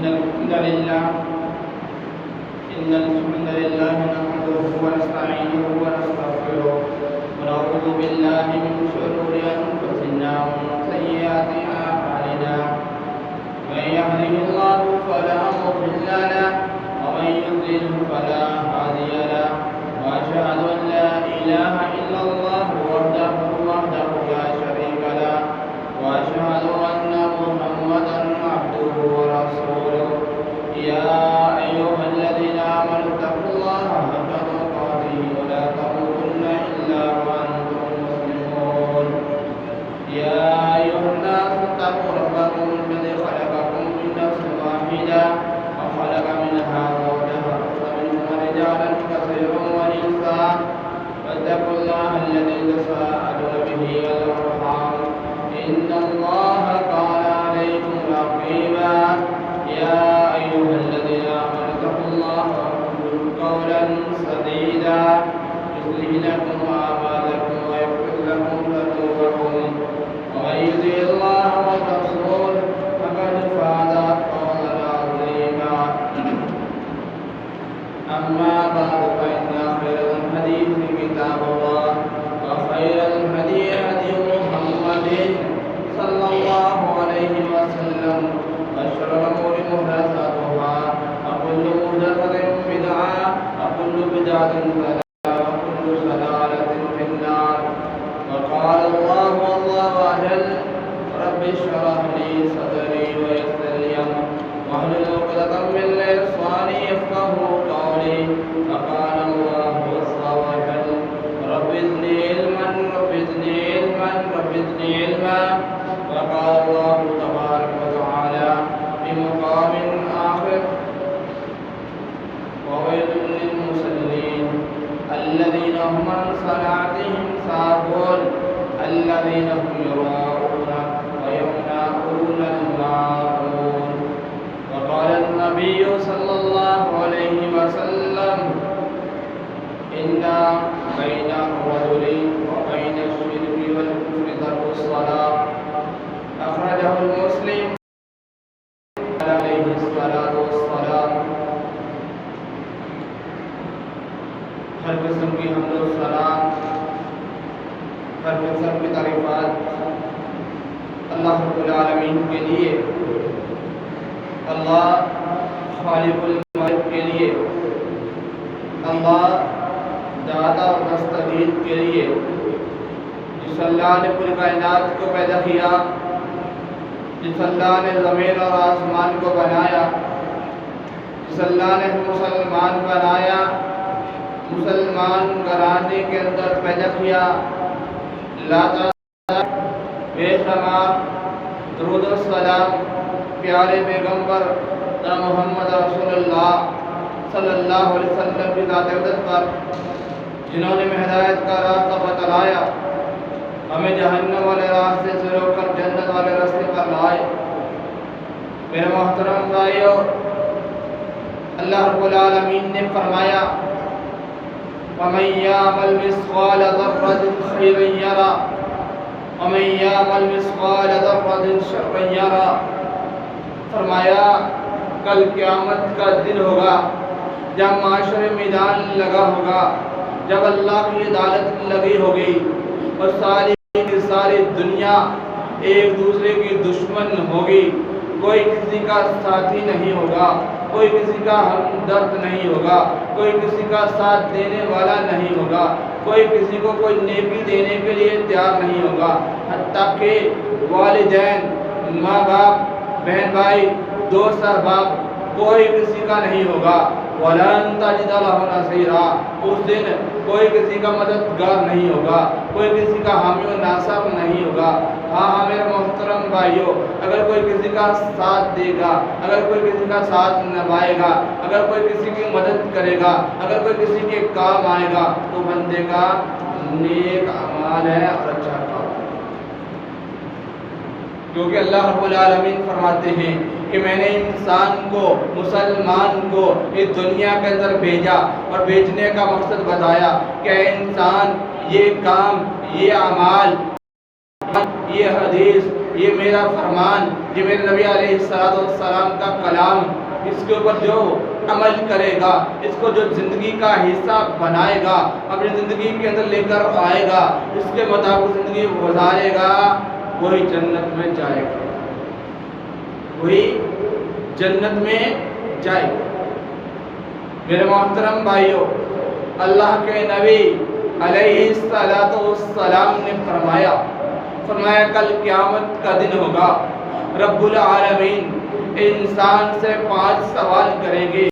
إن الحمد لله نحمده ونستعينه ونستغفره ونعوذ بالله من شرور أنفسنا ومن سيئات أعمالنا من يهده الله فلا مضل له ومن يضلل فلا هادي له وأشهد أن لا إله إلا الله وحده لا شريك له وأشهد أن محمدا عبده ورسوله يا أيها الذين آمنوا اتقوا الله حق تقاته ولا تموتن إلا وأنتم مسلمون يا أيها الناس اتقوا ربكم الذي خلقكم من نفس واحدة وخلق منها زوجها وبث منهما رجالا كثيرا ونساء واتقوا الله الذي تساءلون به والأرحام إن الله كان عليكم رقيبا يا أيها الذين آمنوا اتقوا الله وقولوا قولا سديدا يصلح لكم أعمالكم ويغفر لكم ذنوبكم ومن يطع الله والرسول فقد فاز فوزا عظيما أما بعد فإن خير الحديث كتاب الله وخير الهدي هدي محمد صلى الله عليه وسلم وشر الأمور محدثاتها وكل محدثة بدعة وكل بدعة ضلالة وكل ضلالة في النار وقال الله والله أجل رب اشرح لي صدري ويسر لي أمري واحلل عقدة من لساني يفقهوا قولي وقال الله عز وجل رب زدني علما رب زدني علما رب زدني علما وقال الله تبارك وتعالى في مقام آخر وويل للمصلين الذين هم عن صلاتهم ساهون الذين هم يراءون ويمنعون الماعون وقال النبي صلى الله عليه وسلم إن بين الرجل وبين الشرك والكفر ترك الصلاة أخرجه المسلم عليه الصلاة والسلام. ہر قسم کی حمد و ثنا، ہر قسم کی تعریفات اللہ رب العالمین کے لیے، اللہ خالق الملک کے لیے، اللہ داتا و مستعید کے لیے، جس اللہ نے پوری کائنات کو پیدا کیا، جس اللہ نے زمین اور آسمان کو بنایا، جس اللہ نے مسلمان بنایا، مسلمان گھرانے کے اندر پیدا کیا، اللہ تعالیٰ بے شمار درود و سلام پیارے پیغمبر محمد رسول اللہ صلی اللہ علیہ وسلم کی ذات اقدس پر، جنہوں نے ہدایت کا راستہ بتلایا، ہمیں جہنم والے راستے سے روک کر جنت والے راستے پر لائے۔ میرے محترم بھائیو، اللہ رب العالمین نے فرمایا وَمَن يَعْمَلْ مِثْقَالَ ذَرَّةٍ خَيْرًا يَرَهُ وَمَن يَعْمَلْ مِثْقَالَ ذَرَّةٍ شَرًّا يَرَهُ۔ فرمایا کل قیامت کا دن ہوگا جب معاشرے میدان لگا ہوگا، جب اللہ کی عدالت لگی ہوگی اور ساری دنیا ایک دوسرے کی دشمن ہوگی، کوئی کسی کا ساتھی نہیں ہوگا، کوئی کسی کا ہمدرد نہیں ہوگا، کوئی کسی کا ساتھ دینے والا نہیں ہوگا، کوئی کسی کو کوئی نیکی دینے کے لیے تیار نہیں ہوگا، حتیٰ کہ والدین، ماں باپ، بہن بھائی، دوست احباب، کوئی کسی کا نہیں ہوگا۔ وَلَن تَجِدَ لَهُ نَصِيرًا، اس دن کوئی کسی کا مددگار نہیں ہوگا، کوئی کسی کا حامی و ناصر نہیں ہوگا۔ ہاں میرے محترم بھائیو، اگر کوئی کسی کا ساتھ دے گا، اگر کوئی کسی کا ساتھ نبھائے گا، اگر کوئی کسی کی مدد کرے گا، اگر کوئی کسی کے کام آئے گا، تو بندے کا نیک اعمال ہے اور اچھا کام، کیونکہ اللہ رب العالمین فرماتے ہیں کہ میں نے انسان کو، مسلمان کو اس دنیا کے اندر بھیجا اور بھیجنے کا مقصد بتایا کہ اے انسان، یہ کام، یہ اعمال، یہ حدیث یہ میرا فرمان، یہ میرے نبی علیہ السلام کا کلام، اس کے اوپر جو عمل کرے گا، اس کو جو زندگی کا حصہ بنائے گا، اپنی زندگی کے اندر لے کر آئے گا، اس کے مطابق زندگی گزارے گا، وہی جنت میں جائے گا، وہی جنت میں جائے گا۔ میرے محترم بھائیوں، اللہ کے نبی علیہ السلام نے فرمایا کل قیامت کا دن ہوگا، رب العالمین انسان سے 5 سوال کریں گے،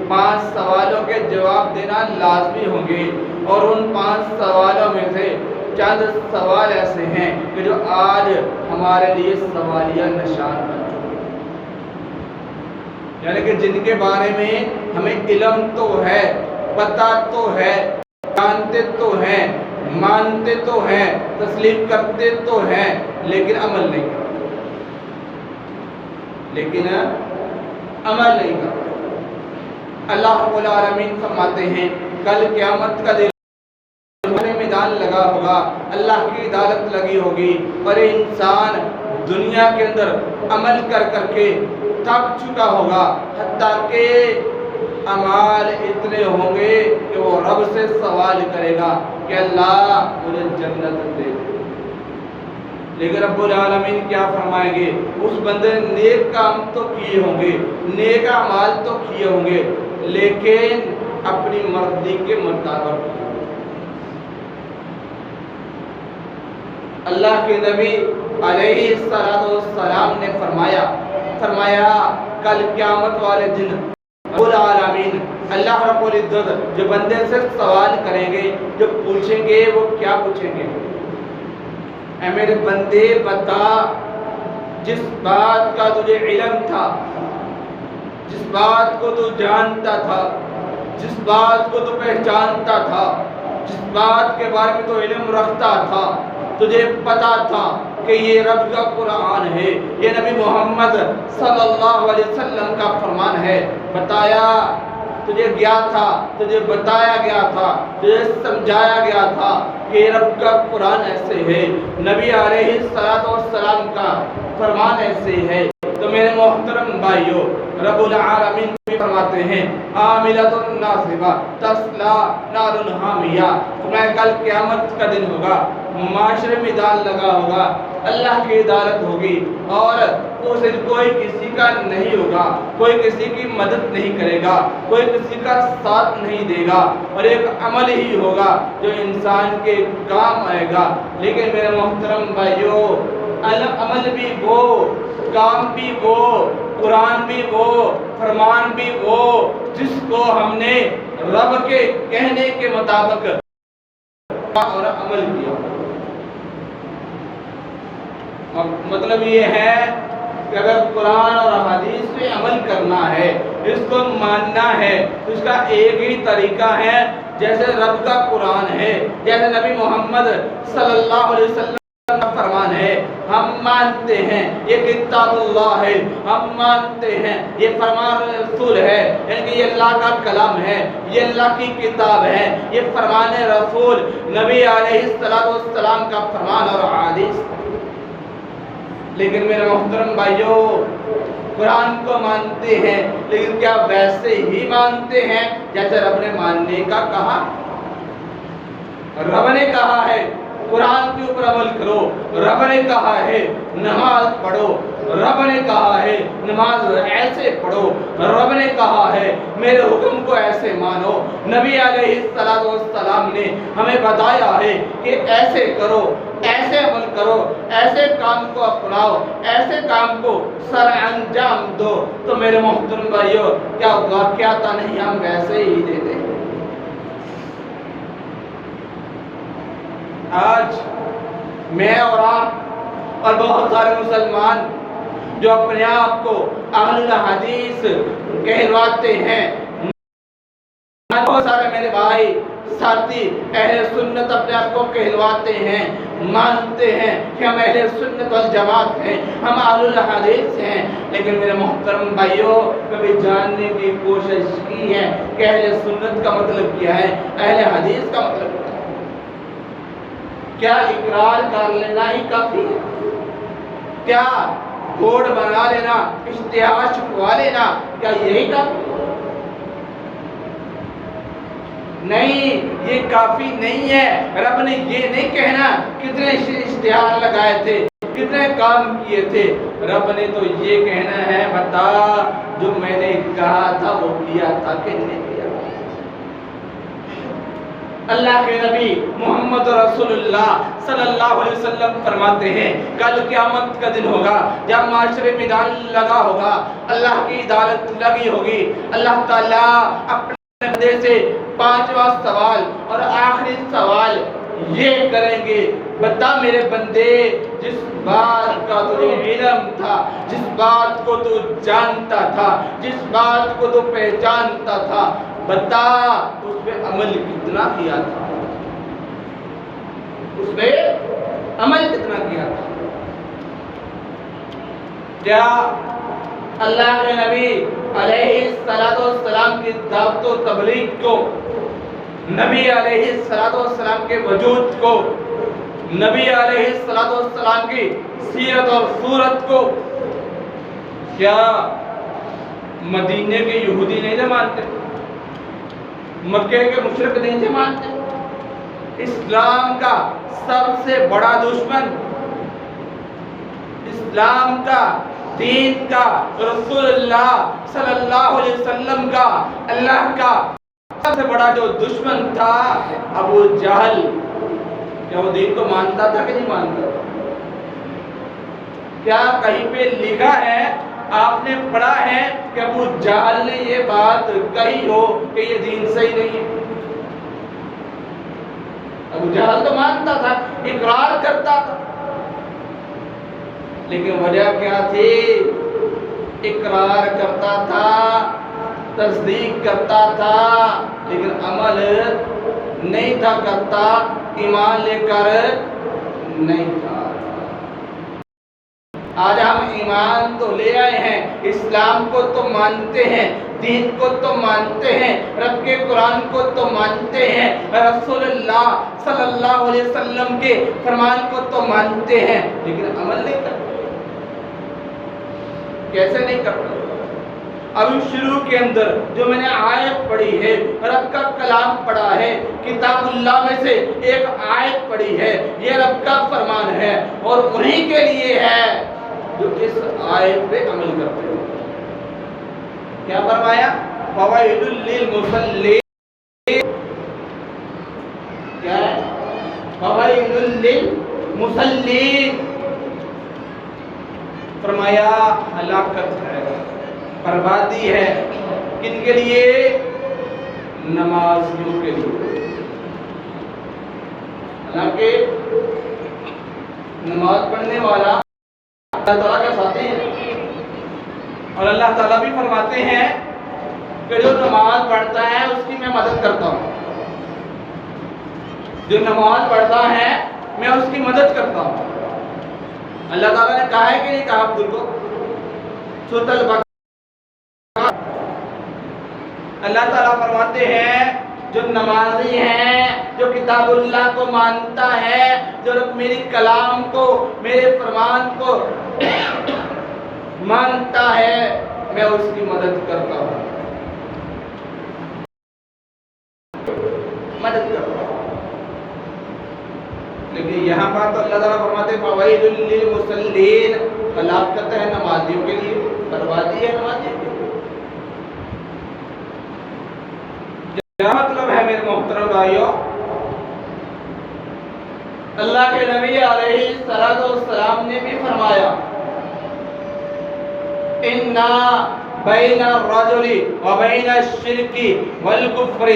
5 سوالوں کے جواب دینا لازمی ہوں گے، اور ان 5 سوالوں میں سے چند سوال ایسے ہیں کہ جو آج ہمارے لیے سوالیہ نشان بن چکے ہیں، یعنی کہ جن کے بارے میں ہمیں علم تو ہے، پتہ تو ہے، جانتے تو ہیں، مانتے تو ہیں، تسلیم کرتے تو ہیں، لیکن عمل نہیں کرتے، اللہ رب العالمین فرماتے ہیں کل قیامت کا دن میدان لگا ہوگا، اللہ کی عدالت لگی ہوگی، اور انسان دنیا کے اندر عمل کر کر کے تھک چکا ہوگا، حتیٰ کہ اعمال اتنے ہوں گے کہ وہ رب سے سوال کرے گا کہ اللہ مجھے جنت دے دے، لیکن رب العالمین کیا فرمائیں گے؟ اس بندے نے نیک کام تو کیے ہوں گے، نیک اعمال تو کیے ہوں گے، لیکن اپنی مرضی کے مطابق۔ اللہ کے نبی علیہ السلام نے فرمایا کل قیامت والے دن رب العالمین اللہ رب العزت جو بندے سے سوال کریں گے، جو پوچھیں گے، وہ کیا پوچھیں گے؟ اے میرے بندے بتا، جس بات کا تجھے علم تھا، جس بات کو تو جانتا تھا، جس بات کو تو پہچانتا تھا، جس بات کے بارے میں تو علم رکھتا تھا، تجھے پتا تھا کہ یہ رب کا قرآن ہے، یہ نبی محمد صلی اللہ علیہ وسلم کا فرمان ہے، بتایا تجھے گیا تھا، تجھے بتایا گیا تھا، تجھے سمجھایا گیا تھا کہ رب کا قرآن ایسے ہے، نبی علیہ السلام کا فرمان ایسے ہے، تو میرے محترم بھائیوں، رب العالمین بھی فرماتے ہیں عاملۃ ناصبہ تصلی نار حامیہ، میں کل قیامت کا دن ہوگا، معاشرے میں میدان لگا ہوگا، اللہ کی عدالت ہوگی، اور اس دن کوئی کسی کا نہیں ہوگا، کوئی کسی کی مدد نہیں کرے گا، کوئی کسی کا ساتھ نہیں دے گا، اور ایک عمل ہی ہوگا جو انسان کے کام آئے گا۔ لیکن میرے محترم بھائیوں، عمل بھی وہ، کام بھی وہ، قرآن بھی وہ، فرمان بھی وہ جس کو ہم نے رب کے کہنے کے مطابق اور عمل کیا۔ مطلب یہ ہے کہ اگر قرآن اور حدیث پہ عمل کرنا ہے، اس کو ماننا ہے، تو اس کا ایک ہی طریقہ ہے، جیسے رب کا قرآن ہے، جیسے نبی محمد صلی اللہ علیہ وسلم کا فرمان ہے، ہم مانتے ہیں یہ کتاب اللہ ہے، ہم مانتے ہیں یہ فرمان رسول ہے، یعنی کہ یہ اللہ کا کلام ہے، یہ اللہ کی کتاب ہے، یہ فرمان رسول نبی علیہ السلام کا فرمان اور حدیث۔ لیکن میرے محترم بھائیوں، قرآن کو مانتے ہیں، لیکن کیا ویسے ہی مانتے ہیں جیسے رب نے ماننے کا کہا؟ رب نے کہا ہے قرآن کے اوپر عمل کرو، رب نے کہا ہے نماز پڑھو، رب نے کہا ہے نماز ایسے پڑھو، رب نے کہا ہے میرے حکم کو ایسے مانو، نبی علیہ السلام نے ہمیں بتایا ہے کہ ایسے کرو، ایسے عمل کرو، ایسے کام کو اپناؤ، ایسے کام کو سر انجام دو، تو میرے محترم بھائیوں، کیا واقعات نہیں ہم ویسے ہی دیتے ہیں؟ آج میں اور آپ اور بہت سارے مسلمان جو اپنے آپ کو اہل حدیث کہلواتے ہیں، بہت سارے میرے بھائی ساتھی اہل سنت اپنے آپ کو کہلواتے ہیں، مانتے ہیں کہ ہم اہل سنت والجماعت ہیں، ہم اہل حدیث ہیں، لیکن میرے محترم بھائیوں، کبھی جاننے کی کوشش کی ہے کہ اہل سنت کا مطلب کیا ہے، اہل حدیث کا مطلب کیا ہے؟ کیا اقرار کر لینا ہی کافی ہے؟ کیا بورڈ بنا لینا، اشتہار چھپوا لینا، کیا یہی کافی؟ نہیں، یہ کافی نہیں ہے۔ رب نے یہ نہیں کہنا کتنے اشتہار لگائے تھے، کتنے کام کیے تھے، رب نے تو یہ کہنا ہے بتا جو میں نے کہا تھا وہ کیا تھا کہ نہیں کیا۔ اللہ کے نبی محمد رسول اللہ صلی اللہ علیہ وسلم فرماتے ہیں کل قیامت کا دن ہوگا جب معاشرے میدان لگا ہوگا، اللہ کی عدالت لگی ہوگی، اللہ تعالیٰ اپنے بندے سے 5واں سوال اور آخری سوال یہ کریں گے، بتا میرے بندے جس بات کا تجھے علم تھا، جس بات کو تو جانتا تھا، جس بات کو تو پہچانتا تھا، بتا اس پہ عمل کتنا کیا تھا، اس پہ عمل کتنا کیا تھا۔ کیا اللہ کے نبی علیہ السلام کی دعوت و تبلیغ کو، نبی علیہ السلام کے وجود کو، نبی علیہ السلام کی سیرت اور صورت کو کیا مدینے کے یہودی نہیں مانتے، مکے کے مشرک نہیں مانتے؟ اسلام کا سب سے بڑا دشمن، اسلام کا، دین کا، رسول اللہ صلی اللہ علیہ وسلم کا، اللہ کا سب سے بڑا جو دشمن تھا ابو جہل، کیا وہ دین کو مانتا تھا کہ نہیں مانتا تھا؟ کیا کہیں پہ لکھا ہے، آپ نے پڑھا ہے کہ ابو جہل نے یہ بات کہی ہو کہ یہ دین صحیح نہیں ہے؟ ابو جہل تو مانتا تھا، اقرار کرتا تھا، لیکن وجہ کیا تھی؟ اقرار کرتا تھا، تصدیق کرتا تھا، لیکن عمل نہیں تھا کرتا، ایمان لے کر نہیں تھا۔ آج ہم ایمان تو لے آئے ہیں، اسلام کو تو مانتے ہیں، دین کو تو مانتے ہیں، رب کے قرآن کو تو مانتے ہیں، رسول اللہ صلی اللہ علیہ وسلم کے فرمان کو تو مانتے ہیں، لیکن عمل نہیں کرتے۔ کیسے نہیں کرتے؟ ابھی شروع کے اندر جو میں نے آیت پڑھی ہے، رب کا کلام پڑھا ہے، کتاب اللہ میں سے ایک آیت پڑھی ہے، یہ رب کا فرمان ہے اور انہی کے لیے ہے جو اس آیت پہ عمل کرتے ہیں۔ کیا فرمایا؟ فوائد للمصلین، کیا ہے؟ فوائد للمصلین، فرمایا ہلاکت ہے، بربادی ہے، کن کے لیے؟ نمازیوں کے لیے۔ حالانکہ نماز پڑھنے والا اللہ تعالیٰ کا ساتھی ہے، اور اللہ تعالیٰ بھی فرماتے ہیں کہ جو نماز پڑھتا ہے اس کی میں مدد کرتا ہوں، جو نماز پڑھتا ہے میں اس کی مدد کرتا ہوں۔ اللہ تعالیٰ نے کہا ہے کہ نہیں کہا عبد کو؟ سورۃ البقرہ، اللہ تعالیٰ فرماتے ہیں جو نمازی ہے، جو کتاب اللہ کو مانتا ہے، جو میری کلام کو، میرے فرمان کو مانتا ہے، میں اس کی مدد کرتا ہوں، مدد کرتا ہوں۔ لیکن یہاں پر تو اللہ تعالیٰ فرماتے ہیں فوائد للمصلین، ہلاکت ہے نمازیوں کے لیے، بربادی ہے نمازیوں کے لیے۔ کیا مطلب ہے میرے محترم بھائیوں؟ اللہ کے نبی علیہ السلام نے بھی فرمایا اِنَّا بَيْنَ الرَّجُلِ وَبَيْنَ الشِّرْكِ وَالْكُفْرِ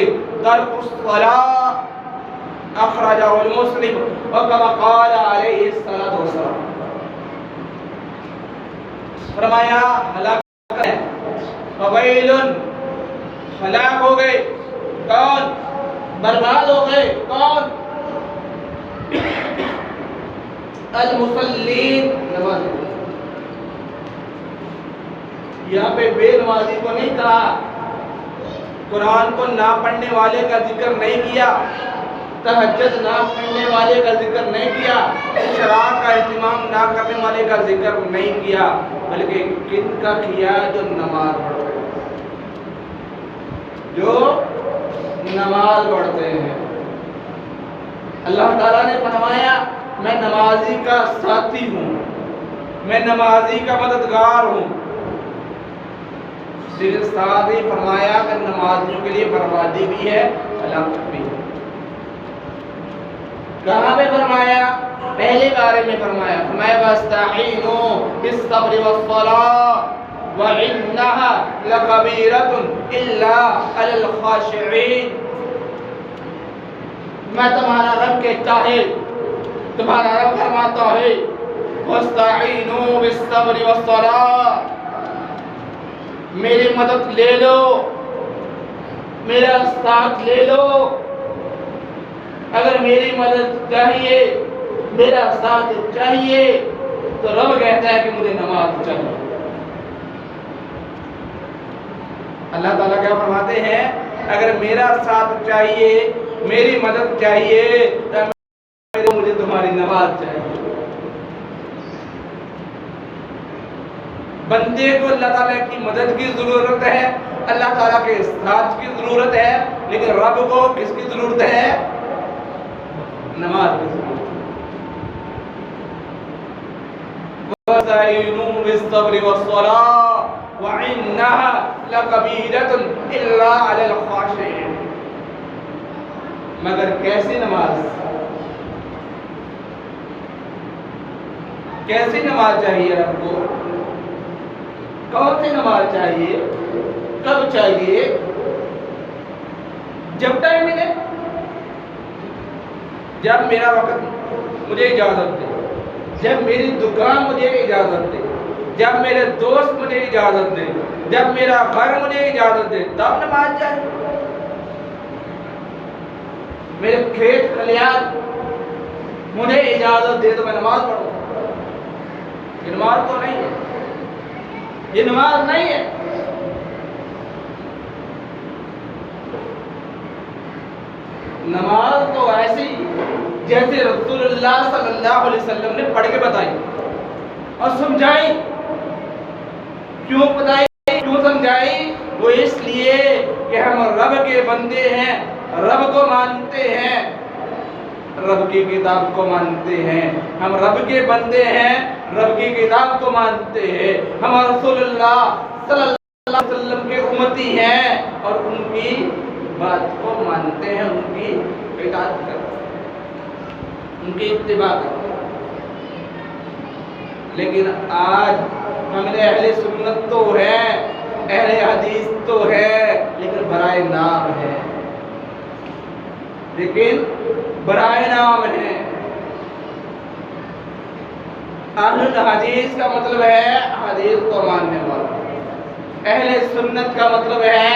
تَرْكُ الصَّلَاةِ اخرجہ المسلم وکما قال علیہ السلام۔ فرمایا ہلاکت ہے، فویل، ہلاک ہو گئے کون؟ برباد ہو گئے کون؟ المصلین، نماز۔ یہاں پہ بے نمازی کو نہیں کہا، قرآن کو نہ پڑھنے والے کا ذکر نہیں کیا، تہجد نہ پڑھنے والے کا ذکر نہیں کیا، شراب کا اہتمام نہ کرنے والے کا ذکر نہیں کیا، بلکہ کن کا کیا؟ جو نماز پڑھتے ہیں، جو نماز پڑھتے ہیں۔ اللہ تعالیٰ نے فرمایا میں نمازی کا ساتھی ہوں، میں نمازی کا مددگار ہوں۔ صرف ساتھ ہی فرمایا کہ نمازیوں کے لیے بربادی بھی ہے، ہلاکت بھی ہے۔ کہاں پہ فرمایا؟ پہلے بارے میں فرمایا وَاسْتَعِينُوا بِالصَّبْرِ وَالصَّلَاةِ وَإِنَّهَا لَكَبِيرَةٌ إِلَّا عَلَى الْخَاشِعِينَ۔ میں تمہارا رب کہتا ہے، تمہارا رب فرماتا ہے وَاسْتَعِينُوا بِالصَّبْرِ وَالصَّلَاةِ، میری مدد لے لو، میرا ساتھ لے لو۔ اگر میری مدد چاہیے، میرا ساتھ چاہیے، تو رب کہتا ہے کہ مجھے نماز چاہیے۔ اللہ تعالیٰ کیا فرماتے ہیں؟ اگر میرا ساتھ چاہیے، میری مدد چاہیے، تو مجھے تمہاری نماز چاہیے۔ بندے کو اللہ تعالیٰ کی مدد کی ضرورت ہے، اللہ تعالیٰ کے ساتھ کی ضرورت ہے، لیکن رب کو کس کی ضرورت ہے؟ نماز کی ضرورت ہے۔ وَاسْتَعِينُوا بِالصَّبْرِ وَالصَّلَاةِ وَإِنَّهَا لَكَبِيرَةٌ إِلَّا عَلَى الْخَاشِعِينَ۔ مگر کیسی نماز؟ کیسی نماز چاہیے رب کو؟ کون سی نماز چاہیے؟ کب چاہیے؟ جب ٹائم ملے، جب میرا وقت مجھے اجازت دے، جب میری دکان مجھے اجازت دے، جب میرے دوست مجھے اجازت دے، جب میرا گھر مجھے اجازت دے، تب نماز چاہیے۔ میرے کھیت کھلیان مجھے اجازت دے تو میں نماز پڑھوں۔ یہ نماز تو نہیں ہے، یہ نماز نہیں ہے۔ نماز تو ایسی جیسے رسول اللہ صلی اللہ علیہ وسلم نے پڑھ کے بتائی اور سمجھائی۔ کیوں بتائی، کیوں سمجھائی؟ وہ اس لیے کہ ہم رب کے بندے ہیں، رب کو مانتے ہیں، رب کی کتاب کو مانتے ہیں، ہم رب کے بندے ہیں، رب کی کتاب کو مانتے ہیں، ہم رسول اللہ صلی اللہ علیہ وسلم کے امتی ہیں اور ان کی بات کو مانتے ہیں، ان کی اطاعت کرتے ہیں، ان کی اتباع کرتے ہیں۔ لیکن آج ہم اہل سنت تو ہے، اہل حدیث تو ہے، لیکن برائے نام ہے، لیکن برائے نام ہے۔ اہل الحدیث کا مطلب ہے حدیث کو ماننے والا، اہل سنت کا مطلب ہے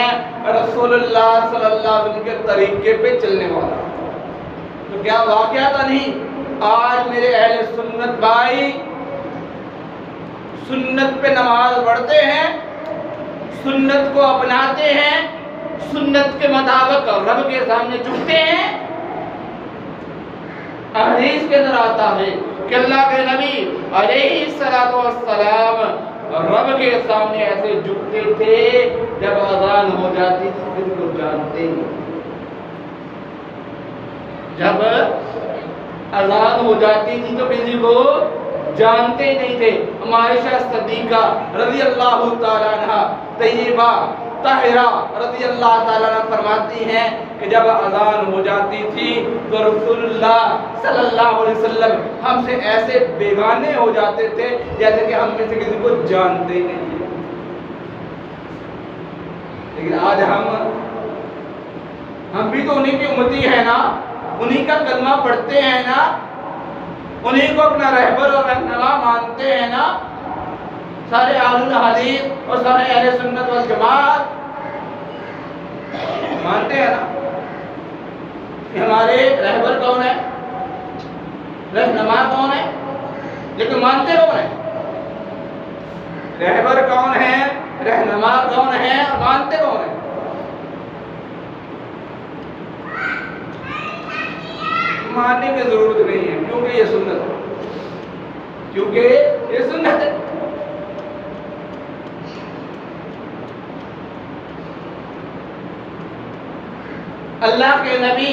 رسول اللہ صلی اللہ علیہ وسلم کے طریقے پہ چلنے والا۔ تو کیا واقعہ تھا نہیں؟ آج میرے اہل سنت بھائی سنت پہ نماز پڑھتے ہیں، سنت کو اپناتے ہیں، سنت کے مطابق رب کے سامنے جھکتے ہیں۔ حدیث کے اندر آتا ہے کہ اللہ کے نبی علیہ السلام رب کے سامنے ایسے جھکتے تھے، جب اذان ہو جاتی تھی پھر کو جانتے نہیں، جب اذان ہو جاتی تھی تو کسی کو جانتے نہیں تھے۔ عائشہ صدیقہ رضی اللہ تعالیٰ عنہ، طیبہ طاہرہ رضی اللہ تعالیٰ عنہ فرماتی ہیں کہ جب اذان ہو جاتی تھی تو رسول اللہ صلی اللہ علیہ وسلم ہم سے ایسے بیگانے ہو جاتے تھے جیسے کہ ہم میں سے کسی کو جانتے ہی نہیں تھے۔ لیکن آج ہم بھی تو انہی کی امتی ہیں نا، انہی کا کلمہ پڑھتے ہیں نا، انہی کو اپنا رہبر اور رہنما مانتے ہیں نا۔ سارے اہل حدیث اور سارے اہل سنت والجماعت مانتے ہیں نا کہ ہمارے رہبر کون ہے، رہنما کون ہے، لیکن مانتے کون ہے؟ رہبر کون ہے، رہنما کون ہے اور مانتے کون ہے؟ ماننے کی ضرورت نہیں ہے، کیونکہ یہ سنت ہے، کیونکہ یہ سنت ہے۔ اللہ کے نبی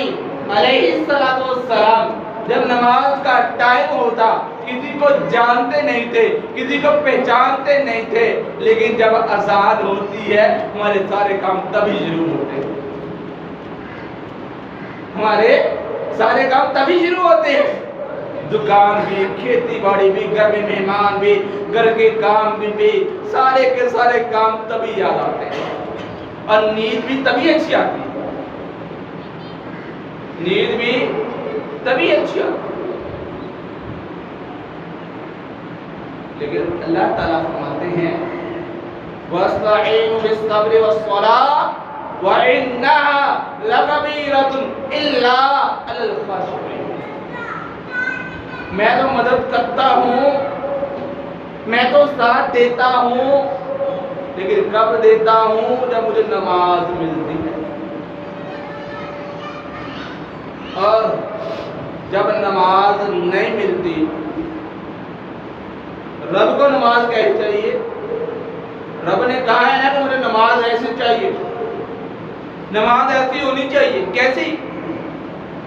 علیہ السلام جب نماز کا ٹائم ہوتا کسی کو جانتے نہیں تھے، کسی کو پہچانتے نہیں تھے، لیکن جب اذان ہوتی ہے ہمارے سارے کام تبھی شروع ہوتے ہیں، ہمارے سارے کام تبھی شروع ہوتے ہیں، دکان بھی، کھیتی باڑی بھی، گھر میں مہمان بھی، گھر کے کام بھی سارے کے سارے کام تبھی یاد آتے ہیں، اور نیند بھی تبھی اچھی آتی ہے، نیند بھی تبھی اچھی آتی ہے۔ لیکن اللہ تعالیٰ فرماتے ہیں وَاسْتَعِينُوا بِالصَّبْرِ وَالصَّلَاةِ وَإِنَّهَا لَكَبِيرَةٌ إِلَّا عَلَى الْخَاشِعِينَ۔ میں تو مدد کرتا ہوں، میں تو ساتھ دیتا ہوں، لیکن کب دیتا ہوں؟ جب مجھے نماز ملتی ہے، اور جب نماز نہیں ملتی، رب کو نماز کیسے چاہیے؟ رب نے کہا ہے نا کہ مجھے نماز ایسے چاہیے، نماز ایسی ہونی چاہیے، کیسی؟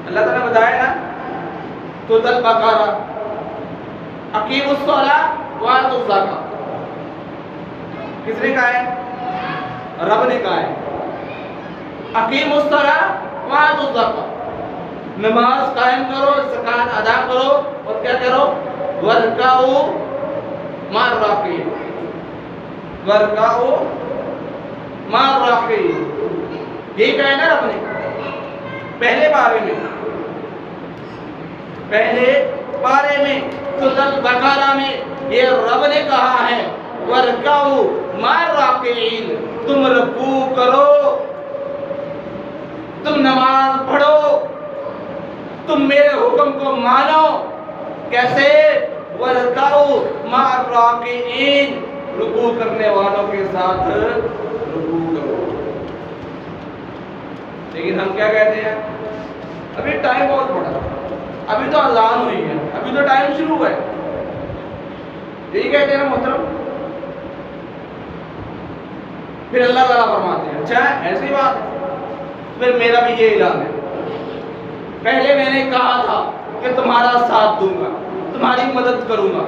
اللہ تعالیٰ نے بتایا نا سورۃ البقرہ اقیموا الصلاۃ وآتوا الزکاۃ، کس نے کہا ہے؟ رب نے کہا ہے اقیموا الصلاۃ وآتوا الزکاۃ، نماز قائم کرو، زکات ادا کرو، اور کیا کرو؟ وارکعوا مع الراکعین، وارکعوا مع الراکعین، یہی کہا ہے نا رب نے پہلے پارے میں، پہلے پارے میں سورۃ البقرہ میں یہ رب نے کہا ہے وارکعوا مع الراکعین، تم رکوع کرو، تم نماز پڑھو، تم میرے حکم کو مانو، کیسے؟ وارکعوا مع الراکعین، رکوع کرنے والوں کے ساتھ رکوع کرو۔ لیکن ہم کیا کہتے ہیں؟ ابھی ٹائم بہت بڑا، ابھی تو اذان ہوئی ہے، ابھی تو ٹائم شروع ہے، یہی کہتے ہیں نا محترم۔ پھر اللہ تعالیٰ فرماتے ہیں اچھا ایسی بات ہے، پھر میرا بھی یہ اعلان ہے، پہلے میں نے کہا تھا کہ تمہارا ساتھ دوں گا، تمہاری مدد کروں گا،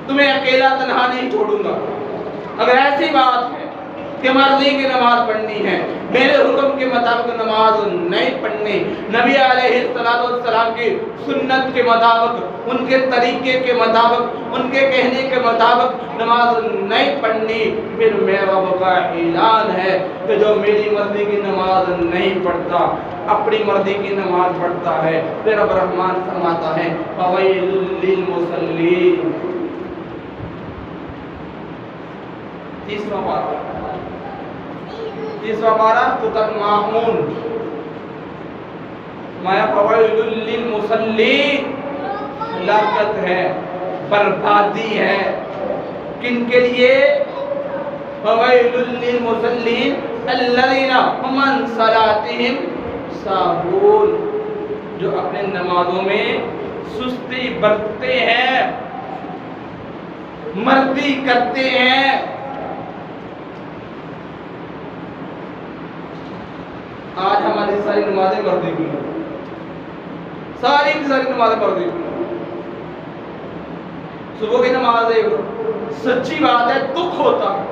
تمہیں اکیلا تنہا نہیں چھوڑوں گا، اگر ایسی بات ہے کہ مرضی کی نماز پڑھنی ہے، میرے حکم کے مطابق نماز نہیں پڑھنی، نبی علیہ السلام کی سنت کے مطابق، ان کے طریقے کے مطابق، ان کے کہنے کے مطابق نماز نہیں پڑھنی، پھر میرا رب کا اعلان ہے کہ جو میری مرضی کی نماز نہیں پڑھتا، اپنی مرضی کی نماز پڑھتا ہے، پھر رب رحمان فرماتا ہے فَوَيْلٌ لِّلْمُصَلِّينَ۔ تیسرا پارہ سورۃ الماعون، مایا فوائل للمصلین، ہلاکت ہے، بربادی ہے، کن کے لیے؟ فوائل للمصلین الذین هم عن صلاتهم ساہون، جو اپنے نمازوں میں سستی برتتے ہیں، مردی کرتے ہیں۔ آج ہماری ساری نمازیں مردی کی ہیں، ساری کی ساری نمازیں مردی کی ہیں۔ صبح کی نماز سچی بات ہے دکھ ہوتا ہے،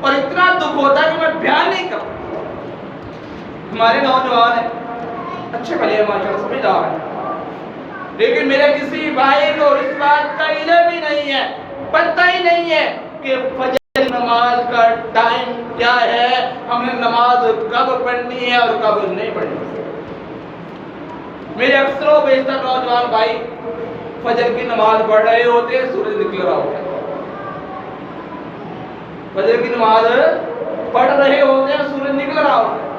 اور اتنا دکھ ہوتا ہے کہ میں بیان نہیں کرتا۔ ہمارے نوجوان ہیں، اچھے بھلے ہیں ماشاءاللہ، سمجھدار ہیں، لیکن میرے کسی بھائی کو اس بات کا علم ہی نہیں ہے، پتہ ہی نہیں ہے کہ فجر نماز کا ٹائم کیا ہے، ہم نے نماز کب پڑھنی ہے اور کب نہیں پڑھنی۔ میرے اکثر و بیشتر نوجوان بھائی فجر کی نماز پڑھ رہے ہوتے ہیں، سورج نکل رہا ہوتا ہے، فجر کی نماز پڑھ رہے ہوتے ہیں، سورج نکل رہا ہوتا ہے،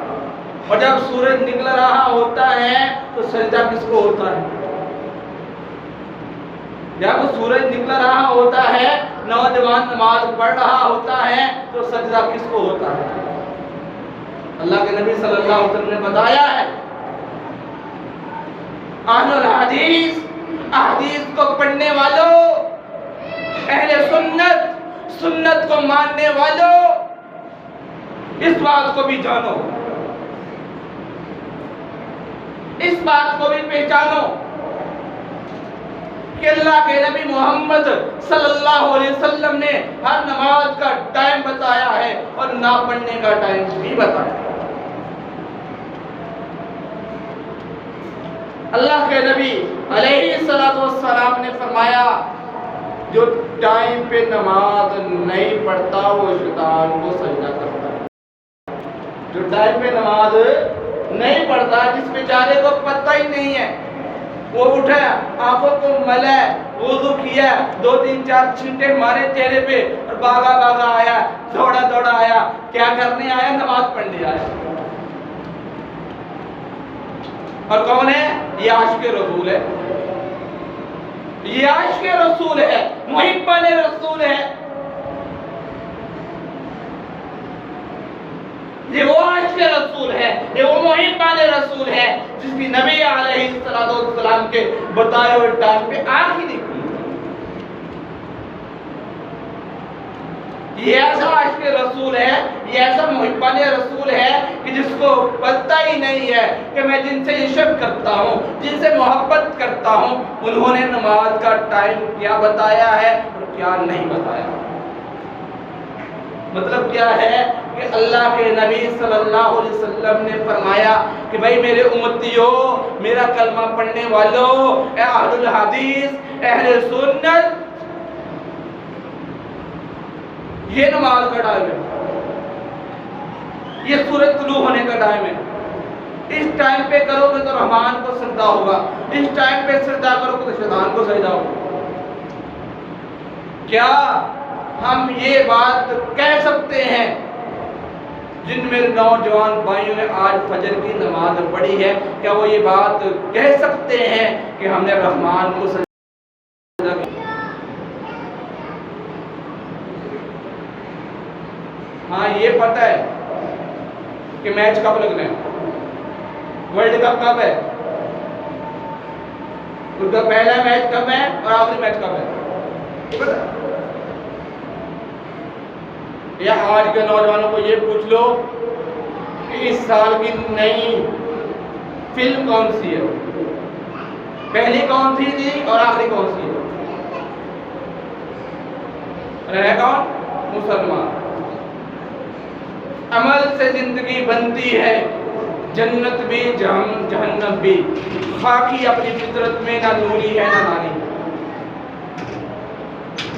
اور جب سورج نکل رہا ہوتا ہے تو سجدہ کس کو ہوتا ہے؟ جب سورج نکل رہا ہوتا ہے، نوجوان نماز پڑھ رہا ہوتا ہے تو سجدہ کس کو ہوتا ہے؟ اللہ کے نبی صلی اللہ علیہ وسلم نے بتایا ہے اہل الحدیث، احادیث کو پڑھنے والوں، اہل سنت، سنت کو ماننے والوں، اس بات کو بھی جانو، اس بات کو بھی پہچانو کہ اللہ کے نبی محمد صلی اللہ علیہ وسلم نے ہر نماز کا ٹائم بتایا ہے اور نہ پڑھنے کا ٹائم بھی بتایا ہے۔ اللہ کے نبی علیہ السلام نے فرمایا جو ٹائم پہ نماز نہیں پڑھتا وہ شیطان کو سجدہ کرتا ہے۔ جو ٹائم پہ نماز نہیں پڑھتا، جس بیچارے کو پتہ ہی نہیں ہے، وہ اٹھا آنکھوں کو ملا، وضو کیا، 2-3-4 چھینٹے مارے چہرے پہ اور بھاگا آیا، دوڑا آیا، کیا کرنے آیا؟ نماز پڑھنے آیا۔ اور کون ہے؟ یہ عاشق رسول ہے، یہ عاشق رسول ہے، محبان رسول ہے، یہ وہ عاشق رسول ہے، یہ وہ محبان رسول ہے جس کی نبی علیہ السلام کے بتائے ہوئے ٹائم پہ آنکھ ہی نہیں کھلی۔ یہ ایسا عاشق رسول ہے، یہ ایسا محبان رسول ہے کہ جس کو پتہ ہی نہیں ہے کہ میں جن سے عشق کرتا ہوں، جن سے محبت کرتا ہوں، انہوں نے نماز کا ٹائم کیا بتایا ہے اور کیا نہیں بتایا۔ مطلب کیا ہے کہ اللہ کے نبی صلی اللہ علیہ وسلم نے فرمایا کہ بھائی میرے امتیوں، میرا کلمہ پڑھنے والوں، اے اہل الحدیث، اہل سنت، یہ نماز کا ٹائم ہے، یہ سورج طلوع ہونے کا ٹائم ہے، اس ٹائم پہ کرو گے تو رحمان کو سجدہ ہوگا، اس ٹائم پہ سجدہ کرو گے تو شیطان کو سجدہ ہوگا۔ کیا ہم یہ بات کہہ سکتے ہیں جن میرے نوجوان بھائیوں نے آج فجر کی نماز پڑھی ہے، کیا وہ یہ بات کہہ سکتے ہیں کہ ہم نے رحمان کو سجدہ کیا؟ ہاں یہ پتہ ہے کہ میچ کب لگنا ہے، ورلڈ کپ کب ہے، ان کا پہلا میچ کب ہے اور آخری میچ کب ہے۔ یا آج کے نوجوانوں کو یہ پوچھ لو کہ اس سال کی نئی فلم کون سی ہے، پہلی کون سی تھی اور آخری کون سی ہے؟ رہے کون؟ مسلمان۔ عمل سے زندگی بنتی ہے، جنت بھی جہنم بھی، خاکی اپنی فطرت میں نہ نوری ہے نہ نانی۔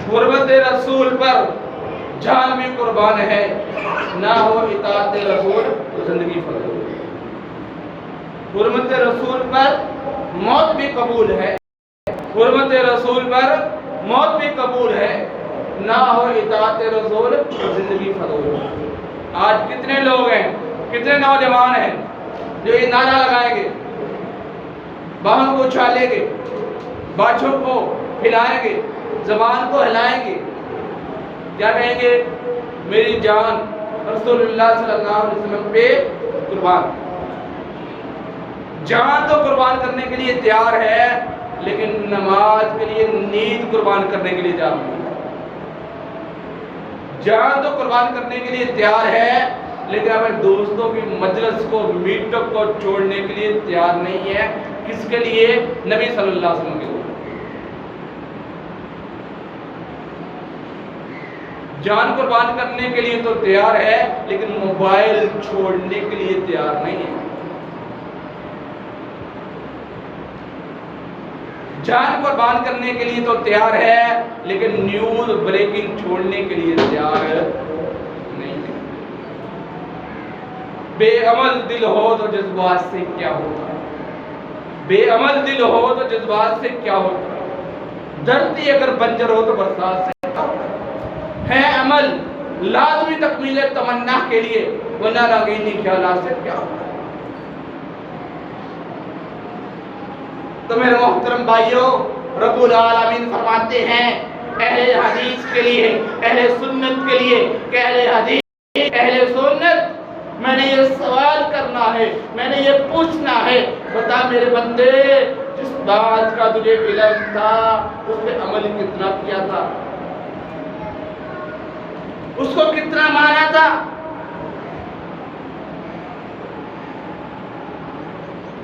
حرمت رسول پر جان بھی قربان ہے، نہ ہو اطاعت رسول تو زندگی فضول۔ حرمت رسول پر موت بھی قبول ہے، حرمت رسول پر موت بھی قبول ہے، نہ ہو اطاعت رسول تو زندگی فضول۔ آج کتنے لوگ ہیں، کتنے نوجوان ہیں جو یہ نعرہ لگائیں گے، باہوں کو اچھالیں گے، باچھوں کو ہلائیں گے، زبان کو ہلائیں گے، کیا کہیں گے؟ میری جان رسول اللہ صلی اللہ علیہ وسلم پہ قربان۔ جان تو قربان کرنے کے لیے تیار ہے، لیکن نماز کے لیے نیند قربان کرنے کے لیے تیار نہیں۔ جان تو قربان کرنے کے لیے تیار ہے، لیکن ہمیں دوستوں کی مجلس کو، میٹ اپ کو چھوڑنے کے لیے تیار نہیں ہے۔ کس کے لیے؟ نبی صلی اللہ علیہ وسلم کے لیے۔ جان قربان کرنے کے لیے تو تیار ہے، لیکن موبائل چھوڑنے کے لیے تیار نہیں ہے۔ جان قربان کرنے کے لیے تو تیار ہے، لیکن نیوز بریکنگ چھوڑنے کے لیے تیار نہیں ہے۔ بے عمل دل ہو تو جذبات سے کیا ہوتا ہے، بے عمل دل ہو تو جذبات سے کیا ہوتا ہے، دھرتی اگر بنجر ہو تو برسات سے کیا ہوتا ہے عمل لازمی تکمیل تمنا کے لیے، ورنہ راگینی خیالات سے کیا ہوتا ہے۔ تو میرے محترم بھائیوں، رب العالمین فرماتے ہیں اہل حدیث کے لیے، اہل سنت کے لیے کہ اہل حدیث، اہل سنت، میں نے یہ سوال کرنا ہے، میں نے یہ پوچھنا ہے، بتا میرے بندے جس بات کا تجھے علم تھا اس پہ عمل کتنا کیا تھا، اس کو کتنا مانا تھا؟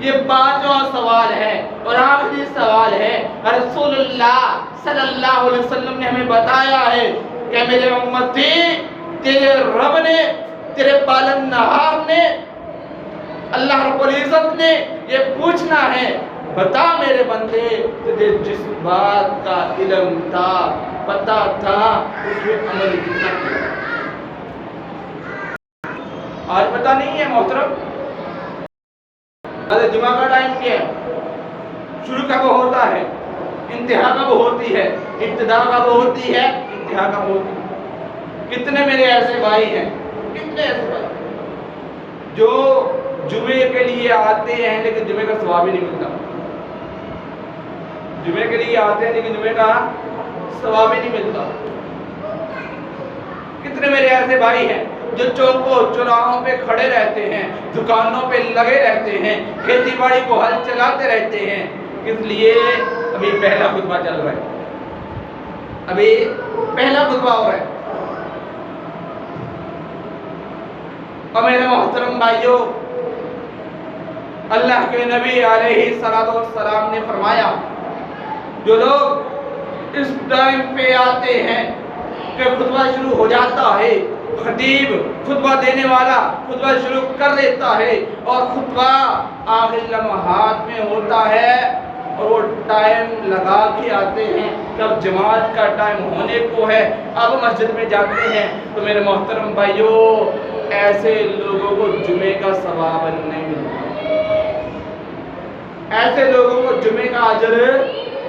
یہ پانچواں سوال ہے اور آخری سوال ہے۔ رسول اللہ صلی اللہ علیہ وسلم نے ہمیں بتایا ہے کہ میرے امتی، تیرے رب نے، تیرے پالنہار نے، اللہ رب العزت نے یہ پوچھنا ہے، بتا میرے بندے تجھے جس بات کا علم تھا، پتا تھا، اس میں عمل کتنا کیا۔ آج پتا نہیں ہے محترم، جمعہ کا ٹائم کیا ہے، شروع کب ہوتا ہے، انتہا کب ہوتی ہے، ابتدا کب ہوتی ہے، انتہا کب ہوتی ہے۔ کتنے میرے ایسے بھائی ہیں، کتنے ایسے بھائی جو جمعے کے لیے آتے ہیں لیکن جمعے کا ثواب ہی نہیں ملتا، جمعے کے لیے آتے ہیں لیکن جمعے کا ثواب ہی نہیں ملتا۔ کتنے میرے ایسے بھائی ہیں جو چوکوں چوراہوں پہ کھڑے رہتے ہیں، دکانوں پہ لگے رہتے ہیں، کھیتی باڑی کو ہل چلاتے رہتے ہیں، کس لیے؟ ابھی پہلا خطبہ چل رہا ہے، ابھی پہلا خطبہ ہو رہا ہے۔ اور میرے محترم بھائیوں، اللہ کے نبی علیہ السلام نے فرمایا، جو لوگ اس ٹائم پہ آتے ہیں کہ خطبہ شروع ہو جاتا ہے، خطیب خطبہ دینے والا خطبہ شروع کر دیتا ہے اور خطبہ آخری لمحات میں ہوتا ہے اور وہ ٹائم لگا کے آتے ہیں، جب جماعت کا ٹائم ہونے کو ہے، اب مسجد میں جاتے ہیں، تو میرے محترم بھائیوں، ایسے لوگوں کو جمعے کا ثواب نہیں ملتا، ایسے لوگوں کو جمعے کا اجر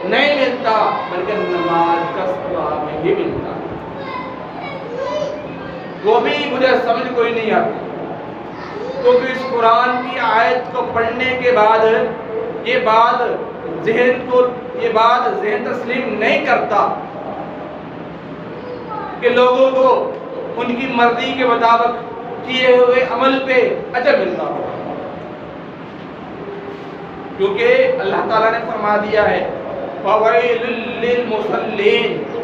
نہیں ملتا، بلکہ نماز کا ثواب ہی ملتا۔ وہ بھی مجھے سمجھ کوئی نہیں آتی، کیونکہ اس قرآن کی آیت کو پڑھنے کے بعد یہ بات ذہن تسلیم نہیں کرتا کہ لوگوں کو ان کی مرضی کے مطابق کیے ہوئے عمل پہ اجر ملتا ہو، کیونکہ اللہ تعالیٰ نے فرما دیا ہے فَوَيْلٌ لِّلْمُصَلِّينَ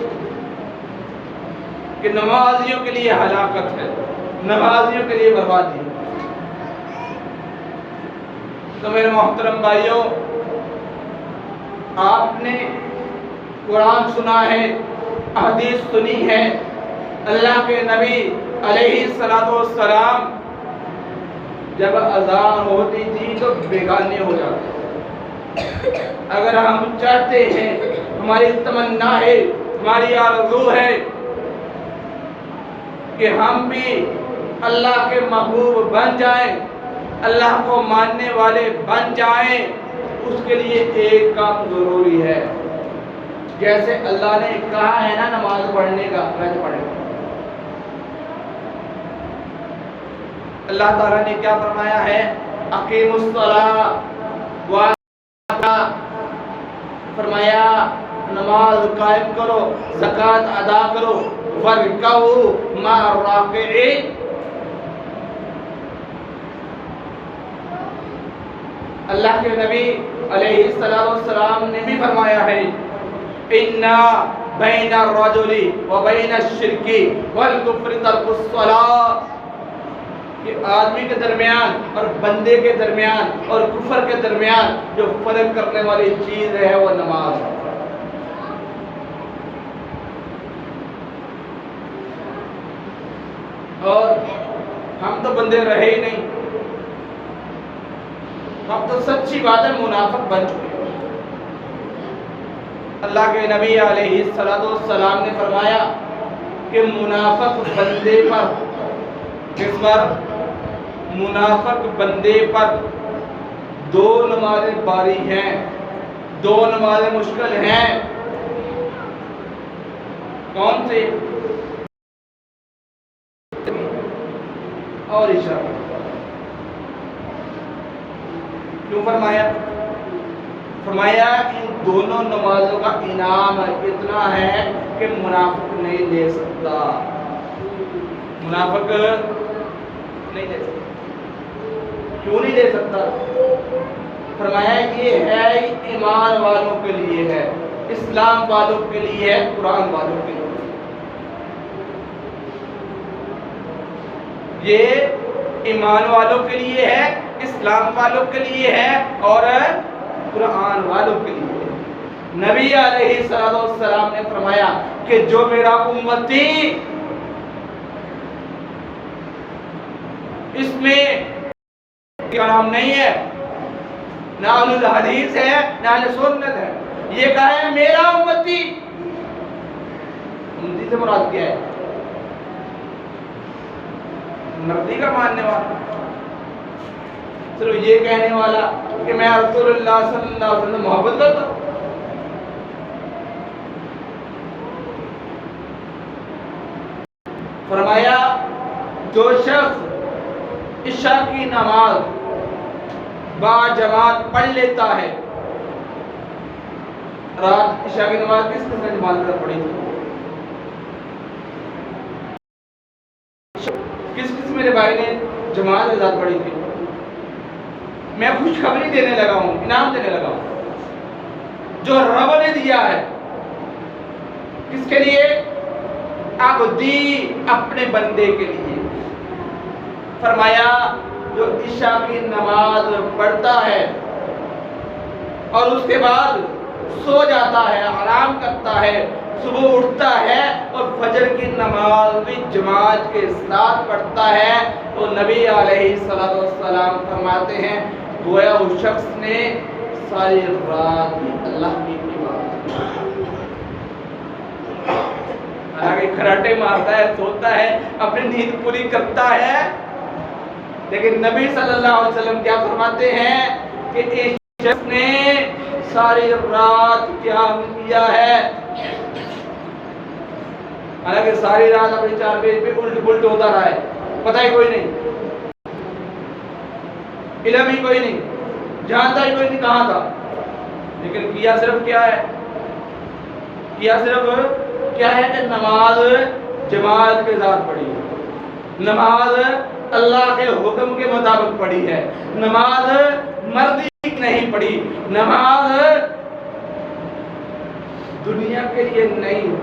کہ نمازیوں کے لیے ہلاکت ہے، نمازیوں کے لیے بربادی ہے۔ تو میرے محترم بھائیوں، آپ نے قرآن سنا ہے، حدیث سنی ہے، اللہ کے نبی علیہ السلام جب اذان ہوتی تھی تو بیگانے ہو جاتے۔ اگر ہم چاہتے ہیں، ہماری تمنا ہے، ہماری آرزو ہے کہ ہم بھی اللہ کے محبوب بن جائیں، اللہ کو ماننے والے بن جائیں، اس کے لیے ایک کام ضروری ہے، جیسے اللہ نے کہا ہے نا نماز پڑھنے کا، ویسے پڑھیں۔ اللہ تعالیٰ نے کیا فرمایا ہے؟ اقیم الصلاۃ وآتوا، فرمایا نماز قائم کرو، زکوٰۃ ادا کرو، وارکعوا مع الراکعین۔ اللہ کے نبی علیہ السلام نے بھی فرمایا ہے اِنَّا بَيْنَ الرَّجُلِ وَبَيْنَ الشِّرْكِ وَالْكُفْرِ تَرْكُ الصَّلَاةِ، کہ آدمی کے درمیان اور بندے کے درمیان اور کفر کے درمیان جو فرق کرنے والی چیز ہے وہ نماز ہے۔ اور ہم تو بندے رہے ہی نہیں، ہم تو سچی بات ہے منافق بن چکے۔ اللہ کے نبی علیہ السلام نے فرمایا کہ منافق بندے پر، کس پر؟ منافق بندے پر دو نمازیں باری ہیں، دو نمازیں مشکل ہیں۔ کون سے؟ اور عشاء۔ کیوں فرمایا؟ فرمایا ان دونوں نمازوں کا انعام اتنا ہے کہ منافق نہیں دے سکتا، منافق نہیں دے سکتا۔ کیوں نہیں دے سکتا؟ فرمایا یہ ہے ایمان والوں کے لیے ہے، اسلام والوں کے لیے ہے، قرآن والوں کے لیے۔ یہ ایمان والوں کے لیے ہے، اسلام والوں کے لیے ہے اور قرآن والوں کے لیے ہے۔ نبی علیہ السلام نے فرمایا کہ جو میرا امتی اس میں کا نام نہیں ہے، نہ اہل الحدیث ہے نہ اہل سنت ہے، یہ کہا ہے میرا امتی۔ امتی سے مراد کیا ہے؟ نبی کا ماننے والا، صرف یہ کہنے والا کہ میں رسول اللہ صلی اللہ علیہ وسلم محبت کرتا ہوں۔ فرمایا جو شخص عشاء کی نماز با جماعت پڑھ لیتا ہے، رات عشاء کی نماز کس نے جماعت کر پڑھی تھی؟ کس میرے بھائی نے جماعت کے ساتھ پڑھی تھی؟ میں خوشخبری دینے لگا ہوں، انعام دینے لگا ہوں جو رب نے دیا ہے۔ کس کے لیے؟ عبدی، اپنے بندے کے لیے۔ فرمایا جو عشاء کی نماز پڑھتا ہے اور اس کے بعد سو جاتا ہے، آرام کرتا ہے، صبح اٹھتا ہے اور فجر کی نماز بھی جماعت کے ساتھ پڑھتا ہے، تو نبی علیہ السلام فرماتے ہیں گویا اس شخص نے ساری رات اللہ کی عبادت کی۔ حالانکہ کھراٹے مارتا ہے، سوتا ہے، اپنی نیند پوری کرتا ہے، لیکن نبی صلی اللہ علیہ وسلم کیا فرماتے ہیں کہ اس شخص نے ساری رات قیام کیا ہے۔ حالانکہ ساری رات اپنی چار پیج پہ الٹ پلٹ ہوتا رہا ہے، پتہ ہی کوئی نہیں، علم ہی کوئی نہیں، جانتا ہی کوئی نہیں کہاں تھا، لیکن کیا صرف کیا ہے؟ کیا صرف کیا ہے کہ نماز جماعت کے ساتھ پڑھی ہے، نماز اللہ کے حکم کے مطابق پڑھی ہے، نماز مرضی نہیں پڑھی، نماز دنیا کے لیے نہیں،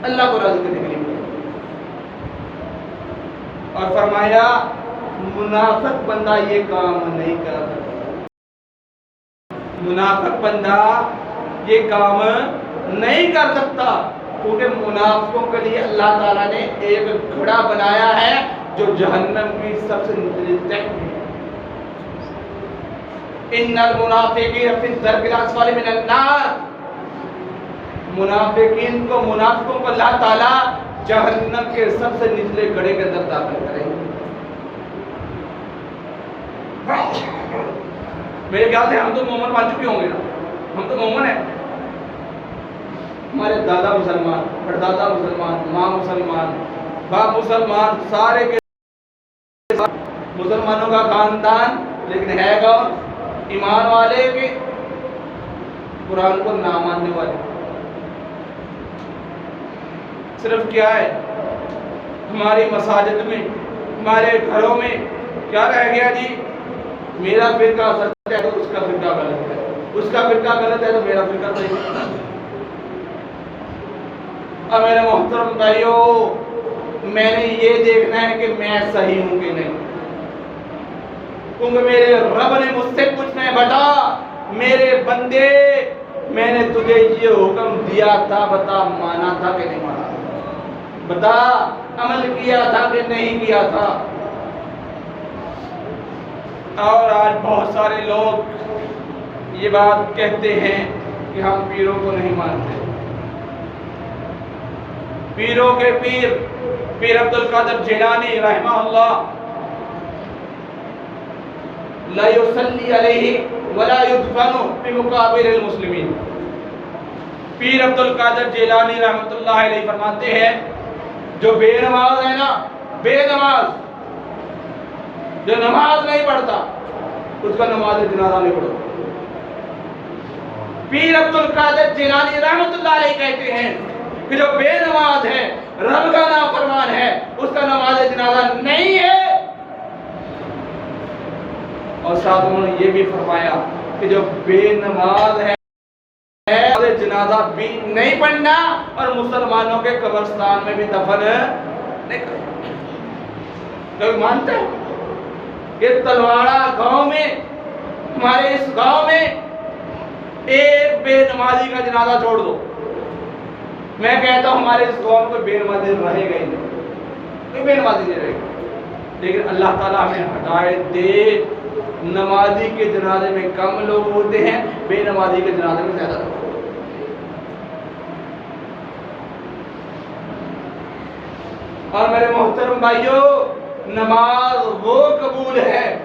اللہ کو راضی کرنے کے لیے پڑھی۔ اور فرمایا منافق بندہ یہ کام نہیں کر سکتا، منافق بندہ یہ کام نہیں کر سکتا، کیونکہ منافقوں کے لیے اللہ تعالیٰ نے ایک گھڑا بنایا ہے جو جہنم کی سب سے نچلی تہ ہے۔ ان المنافقین فی الدرک الاسفل من النار، منافقین کو، منافقوں کو اللہ تعالیٰ جہنم کے سب سے نچلے گڑھے کے اندر داخل کریں گے۔ میرے خیال سے ہم تو مومن بن چکے ہوں گے نا، ہم تو مومن ہیں، ہمارے دادا مسلمان، پردادا مسلمان، ماں مسلمان، باپ مسلمان، سارے کے مسلمانوں کا خاندان، لیکن ہے کون؟ ایمان والے کے قرآن کو نہ ماننے والے۔ صرف کیا ہے ہماری مساجد میں، ہمارے گھروں میں کیا رہ گیا جی؟ میرا فرقہ سچ ہے تو اس کا فرقہ غلط ہے، اس کا فرقہ غلط ہے تو میرا فرقہ صحیح ہے۔ اب میرے محترم بھائیوں، میں نے یہ دیکھنا ہے کہ میں صحیح ہوں کہ نہیں، کیونکہ میرے رب نے مجھ سے پوچھنا ہے بتا میرے بندے میں نے تجھے یہ حکم دیا تھا، بتا مانا تھا کہ نہیں مانا، بتا عمل کیا تھا کہ نہیں کیا تھا۔ اور آج بہت سارے لوگ یہ بات کہتے ہیں کہ ہم پیروں کو نہیں مانتے، پیروں کے پیر، پیر عبد القادر جیلانی رحمہ اللہ، لا یصلی علیہ ولا یدفن فی مقابر المسلمین، پیر عبد القادر جیلانی رحمۃ اللہ علیہ فرماتے ہیں جو بے نماز ہے نا، بے نماز، جو نماز نہیں پڑھتا اس کا نماز جنازہ نہیں پڑھتا۔ پیر عبد القادر جیلانی رحمۃ اللہ علیہ کہتے ہیں کہ جو بے نماز ہے، رب کا نافرمان ہے، اس کا نماز جنازہ نہیں ہے۔ اور ساتھ انہوں نے یہ بھی فرمایا کہ جو بے نماز ہے جنازہ بھی نہیں پڑھنا اور مسلمانوں کے قبرستان میں بھی دفن نہیں کرنا۔ کوئی مانتا ہے کہ تلواڑہ گاؤں میں، ہمارے اس گاؤں میں ایک بے نمازی کا جنازہ چھوڑ دو، میں کہتا ہوں ہمارے اس گاؤں میں کوئی بے نمازی رہے گا ہی نہیں، کوئی بے نمازی نہیں رہے گا۔ لیکن اللہ تعالیٰ ہمیں ہدایت دے، نمازی کے جنازے میں کم لوگ ہوتے ہیں، بے نمازی کے جنازے میں زیادہ لوگ۔ اور میرے محترم بھائیوں، نماز وہ قبول ہے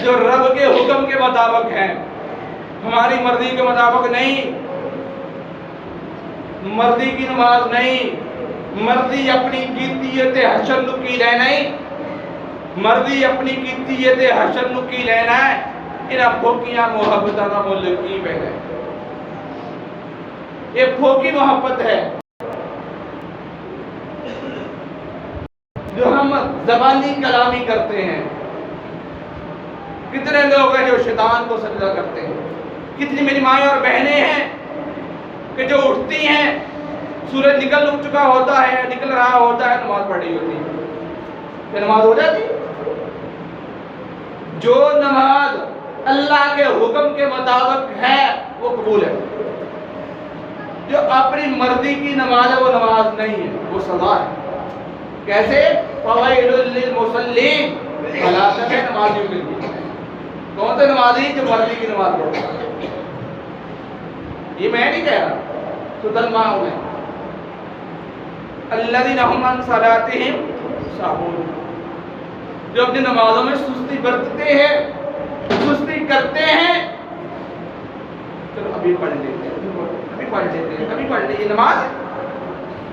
جو رب کے حکم کے مطابق ہے، ہماری مرضی کے مطابق نہیں۔ مرضی کی نماز نہیں، مرضی اپنی کیتیت حشر نکی لینا نہیں، مرضی اپنی کیتیت حشر نکی لینا ہے، انہاں پھوکیاں محبتاں دا ملک کی پہلے، یہ پھوکی محبت ہے جو ہم زبانی کلامی کرتے ہیں۔ کتنے لوگ ہیں جو شیطان کو سجدہ کرتے ہیں، کتنی میری مائیں اور بہنیں ہیں کہ جو اٹھتی ہیں، سورج نکل چکا ہوتا ہے، نکل رہا ہوتا ہے، نماز پڑھ رہی ہوتی ہے، کہ نماز ہو جاتی۔ جو نماز اللہ کے حکم کے مطابق ہے وہ قبول ہے، جو اپنی مرضی کی نماز ہے وہ نماز نہیں ہے، وہ سزا ہے۔ کیسے؟ فوائل للمصلین، ہلاکت ہے نمازیوں کے لیے۔ کون سے نمازی؟ جو مرضی کی نماز پڑھتا ہے۔ یہ میں نہیں کہہ رہا، سدلما ہوں میں۔ الذین هم عن صلاتهم ساہون، جو اپنی نمازوں میں سستی برتتے ہیں، سستی کرتے ہیں، چلو ابھی پڑھ لیتے ہیں، ابھی پڑھ لیتے ہیں، ابھی پڑھ لیتے ہیں۔ نماز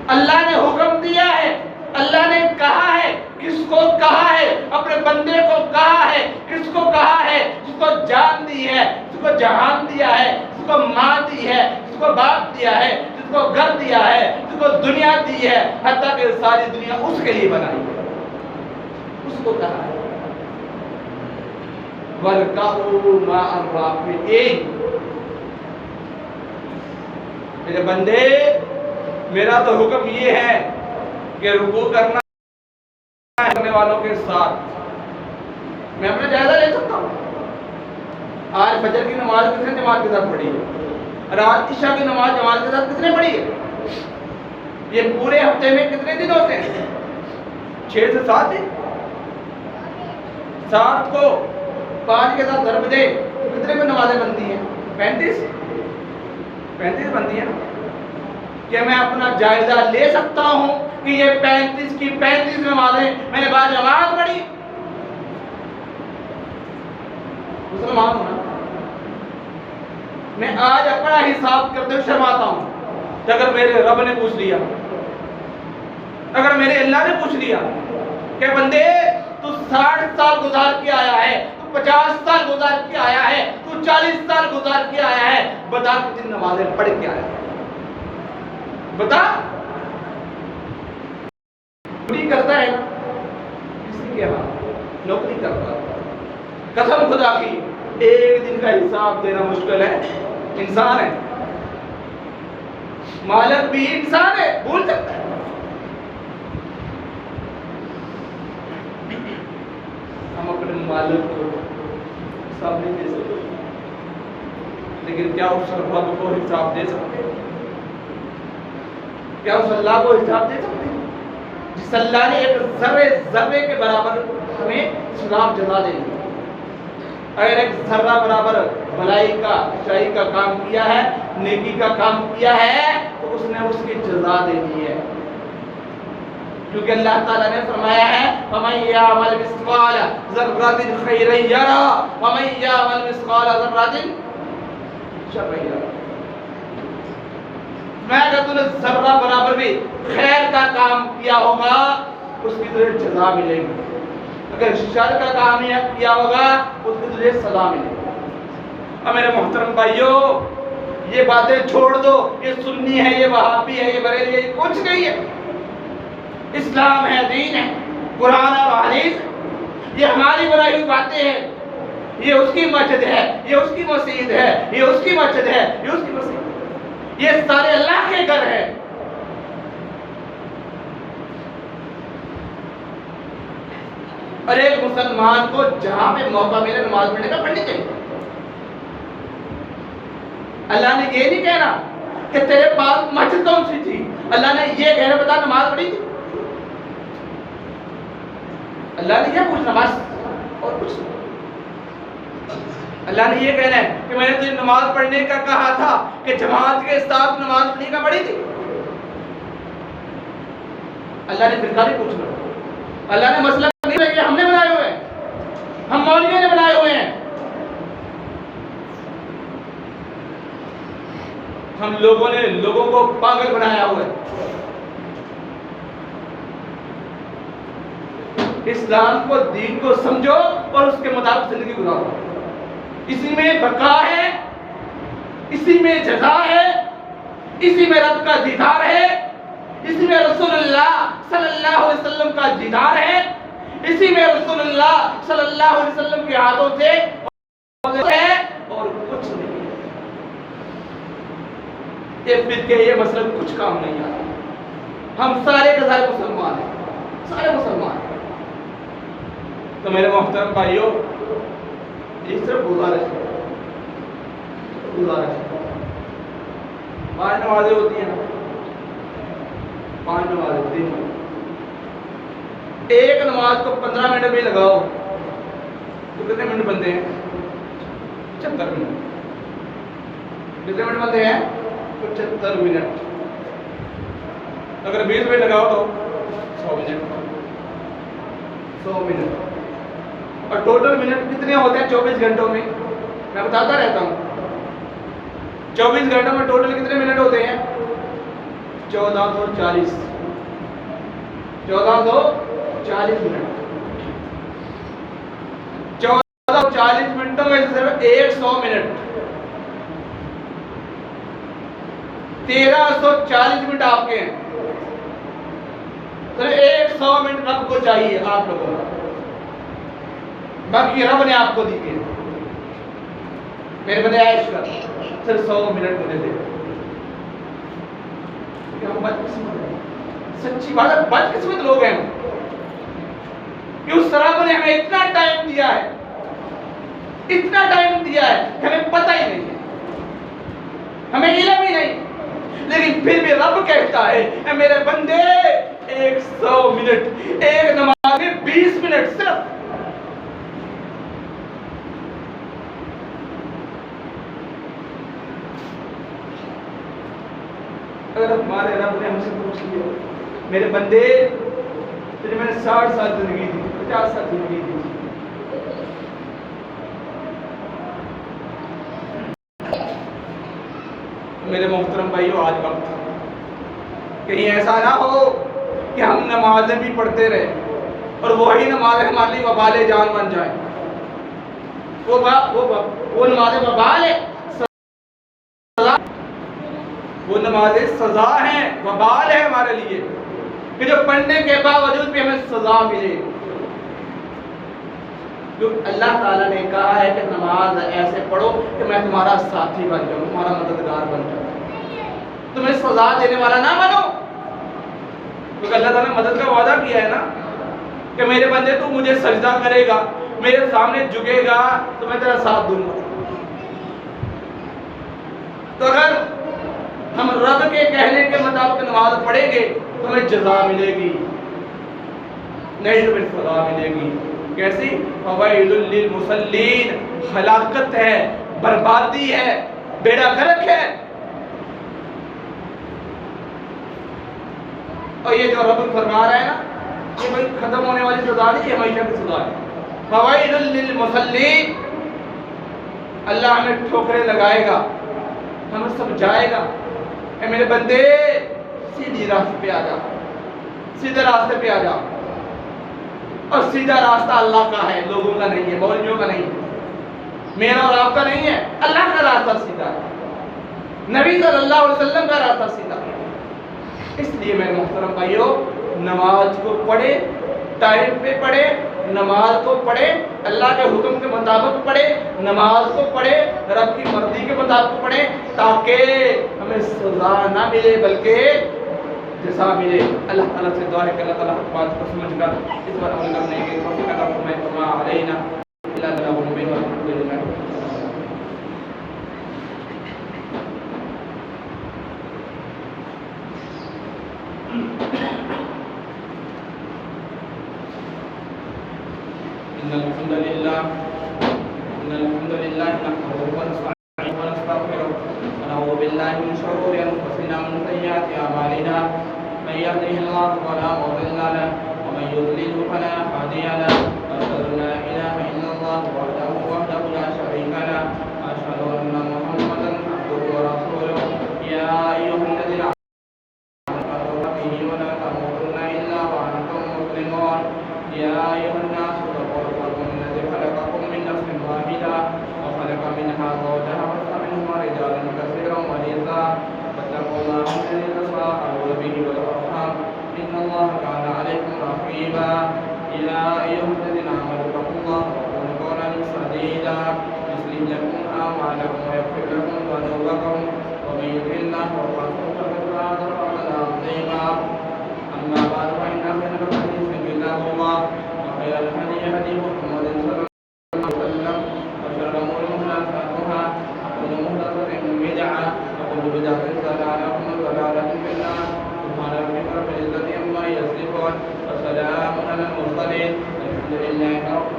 اللہ نے حکم دیا ہے، اللہ نے کہا ہے، کس کو کہا ہے؟ اپنے بندے کو کہا ہے، کس کو کہا ہے؟ جس کو جان دی ہے، جس کو جہان دیا ہے، جس کو ماں دی ہے، جس کو باپ دیا ہے، جس کو گھر دیا ہے، جس کو دنیا دی ہے، حتیٰ کہ ساری دنیا اس کے لیے بنائی ہے، اس کو کہا ہے وَارْكَعُوا مَعَ الرَّاكِعِينَ۔ میرے بندے، میرا تو حکم یہ ہے کہ رکوع کرنا کرنے والوں کے ساتھ۔ میں اپنا جائزہ لے سکتا ہوں، آج فجر کی نماز کس نے جماعت کے ساتھ پڑھی ہے؟ رات عشاء کی نماز جماعت کے ساتھ کس نے پڑھی ہے؟ یہ پورے ہفتے میں کتنے دن ہوتے ہیں؟ 6 سے 7 دن۔ 7 کو 5 کے ساتھ ضرب دے تو کتنے میں نمازیں بنتی ہیں؟ 35 بنتی ہیں نا۔ کہ میں اپنا جائزہ لے سکتا ہوں کہ یہ 35 کی 35 نمازیں میں نے بعد نماز پڑھی؟ مسلمان ہوں نا، میں آج اپنا حساب کرتے ہوئے شرماتا ہوں کہ اگر میرے رب نے پوچھ لیا، اگر میرے اللہ نے پوچھ لیا کہ بندے تو 60 سال گزار کے آیا ہے، تو 50 سال گزار کے آیا ہے، تو 40 سال گزار کے آیا ہے، بتا کتنی نمازیں پڑھ کے آیا ہے؟ بتا۔ نوکری کرتا ہے نا کسی کے ہاں، نوکری کرتا ہے، قسم خدا کی ایک دن کا حساب دینا مشکل ہے، انسان ہے، مالک بھی انسان ہے، بھول سکتا ہے۔ ہم اپنے مالک کو حساب نہیں دے سکتے، لیکن کیا اس رب کو حساب دے سکتے ہیں؟ کیا اس اللہ کو حساب دے سکتے ہیں جس اللہ نے ایک ذرے کے برابر ہمیں ثواب جزا دے دی؟ اگر ایک ذرہ برابر بھلائی کا، اچھائی کا کام کیا ہے، نیکی کا کام کیا ہے، تو اس نے اس کی جزا دے دی ہے، کیونکہ اللہ تعالیٰ نے فرمایا ہے وَمَن يَعْمَلْ مِثْقَالَ ذَرَّةٍ خَيْرًا يَرَهُ وَمَن يَعْمَلْ مِثْقَالَ ذَرَّةٍ شَرًّا يَرَهُ۔ میں اگر تو نے ذرہ برابر بھی خیر کا کام کیا ہوگا اس کی تجھے جزا ملے گی، اگر شر کا کام کیا ہوگا اس کی تجھے سزا ملے گی۔ اور میرے محترم بھائیوں، یہ باتیں چھوڑ دو، یہ سنی ہے، یہ وہابی ہے، یہ بریلوی ہے، یہ کچھ نہیں ہے۔ اسلام ہے، دین ہے، قرآن اور حدیث، یہ ہماری بنائی ہوئی باتیں ہیں، یہ اس کی مسجد ہے، یہ اس کی مسجد ہے، یہ اس کی مسجد ہے، یہ اس کی مسجد، یہ سارے اللہ کے گھر ہیں۔ اور ایک مسلمان کو جہاں پہ موقع ملے نماز پڑھنے کا پڑھنی چاہیے۔ اللہ نے یہ نہیں کہنا کہ تیرے پاس مسجد کون سی تھی، اللہ نے یہ کہنا بتا نماز پڑھی تھی، اللہ نے یہ پوچھنا بس اور کچھ نہیں۔ اللہ نے یہ کہنا ہے کہ میں نے تجھے نماز پڑھنے کا کہا تھا کہ جماعت کے ساتھ نماز پڑھنے کا پڑھی تھی، اللہ نے فرقہ نہیں پوچھنا، اللہ نے مسئلہ نہیں ہے کہ ہم نے بنائے ہوئے ہیں، ہم مولویوں نے بنائے ہوئے ہیں، ہم لوگوں نے لوگوں کو پاگل بنایا ہوا ہے۔ اسلام کو، دین کو سمجھو اور اس کے مطابق زندگی گزارو، اسی میں بقا ہے، اسی میں جزا ہے، اسی میں رب کا دیدار ہے، اسی میں رسول اللہ صلی اللہ علیہ وسلم کا دیدار ہے، اسی میں رسول اللہ صلی اللہ علیہ وسلم کے ہاتھوں سے ہے اور کچھ نہیں۔ یہ فرقے، یہ مسئلہ کچھ کام نہیں آتا، ہم سارے کے سارے مسلمان ہیں، سارے مسلمان ہیں۔ تو میرے محترم بھائیوں، یہ صرف گزارش ہے، گزارش ہے۔ 5 نمازیں ہوتی ہیں نا، 5 نمازیں ہوتی ہیں، ایک نماز کو 15 منٹ بھی لگاؤ تو کتنے منٹ بنتے ہیں؟ 75 منٹ۔ کتنے منٹ بنتے ہیں؟ 75 منٹ۔ اگر 20 منٹ لگاؤ تو 100 منٹ، 100 منٹ۔ اور ٹوٹل منٹ کتنے ہوتے ہیں 24 گھنٹوں میں؟ میں بتاتا رہتا ہوں، 24 گھنٹوں میں ٹوٹل کتنے منٹ ہوتے ہیں؟ 1440 منٹ۔ 1440 منٹوں میں سے صرف 100 منٹ، 1340 منٹ آپ کے ہیں، صرف 100 منٹ رب کو چاہیے آپ لوگوں کو، باقی رب نے آپ کو دی ہے۔ میرے بندے عائش کر صرف 100 منٹ مجھے دے، ہم بدقسمت ہیں، سچی بات ہے، بدقسمت لوگ ہیں کہ اس رب نے ہمیں اتنا ٹائم دیا ہے، اتنا ٹائم دیا ہے کہ ہمیں پتہ ہی نہیں ہے، ہمیں علم ہی نہیں، لیکن پھر بھی رب کہتا ہے اے میرے بندے 100 منٹ، ایک نماز میں 20 منٹ صرف۔ اگر ہمارے رب نے ہم سے پوچھ لیا میرے بندے تیرے میں نے 60 سال زندگی دی، 50 سال زندگی دی، میرے محترم بھائیو آج وقت کہیں ایسا نہ ہو کہ ہم نمازیں بھی پڑھتے رہے اور وہی نمازیں ہمارے لیے وبال جان بن جائیں، وہ نمازیں وبال ہے، وہ نمازیں سزا ہیں، وبال ہے ہمارے لیے کہ جو پڑھنے کے باوجود بھی ہمیں سزا ملے۔ اللہ تعالیٰ نے کہا ہے کہ نماز ایسے پڑھو کہ میں تمہارا ساتھی بن جاؤں، تمہارا مددگار بن جاؤں، تمہیں سزا دینے والا نہ بنو، کیونکہ اللہ تعالیٰ نے مدد کا وعدہ کیا ہے نا کہ میرے بندے تو مجھے سجدہ کرے گا، میرے سامنے جھکے گا تو میں تیرا ساتھ دوں گا۔ تو اگر ہم رب کے کہنے کے مطابق نماز پڑھیں گے تو ہمیں جزا ملے گی، نہیں تو ہمیں سزا ملے گی۔ کیسی؟ فویل للمصلین، ہلاکت ہے، بربادی ہے، بیڑا غرق ہے۔ اور یہ جو رب فرما رہا ہے نا، یہ کوئی ختم ہونے والی سزا نہیں، یہ ہمیشہ کی سزا ہے۔ فویل للمصلین، اللہ ہمیں ٹھوکریں لگائے گا، ہمیں سمجھائے گا اے میرے بندے سیدھی راستے پہ آ جا، سیدھے راستے پہ آ جا۔ اور سیدھا راستہ اللہ کا ہے، لوگوں کا نہیں ہے، مولویوں کا نہیں ہے، میرا اور آپ کا نہیں ہے، اللہ کا راستہ سیدھا ہے، نبی صلی اللہ علیہ وسلم کا راستہ سیدھا ہے۔ اس لیے میرے محترم بھائیوں، نماز کو پڑھے ٹائم پہ پڑھے، نماز کو پڑھے، اللہ کے حکم کے مطابق پڑھے، نماز کو پڑھے، رب کی مرضی کے مطابق پڑھے، تاکہ ہمیں سزا نہ ملے بلکہ جزا ملے۔ اللہ تعالیٰ سے دعا ہے کہ اللہ تعالیٰ بات کو سمجھ کر اس پر عمل کرنے کی توفیق عطا فرمائے۔ وما علینا الا البلاغ المبین والحمد للہ۔ إن الحمد لله نحمده ونستعينه ونستغفره ونعوذ بالله من شرور أنفسنا ومن سيئات أعمالنا من يهده الله فلا مضل له ومن يضلل فلا هادي له وأشهد أن لا إله إلا الله وحده لا شريك له وأشهد أن محمدا عبده ورسوله يا أيها الذين آمنوا به ولا تموتن إلا وأنتم مسلمون يا أيها الناس اتقوا ربكم الذي خلقكم من نفس واحدة وخلق منها زوجها وبث منهما رجالا كثيرا ونساء واتقوا الله الذي تساءلون به والأرحام إن الله كان عليكم رقيبا يا أيها الذين آمنوا اتقوا الله وقولوا قولا سديدا يصلح لكم أعمالكم ويغفر لكم ذنوبكم ومن يطع الله ورسوله فقد فاز فوزا عظيما أما بعد فإن خير الحديث كتاب الله وخير الهدي هدي محمد صلى الله عليه وسلم وشر الأمور محدثاتها وكل محدثة بدعة وكل بدعة ضلالة وكل ضلالة في النار سبحان ربك رب العزة عما يصفون وسلام على المرسلين الحمد لله رب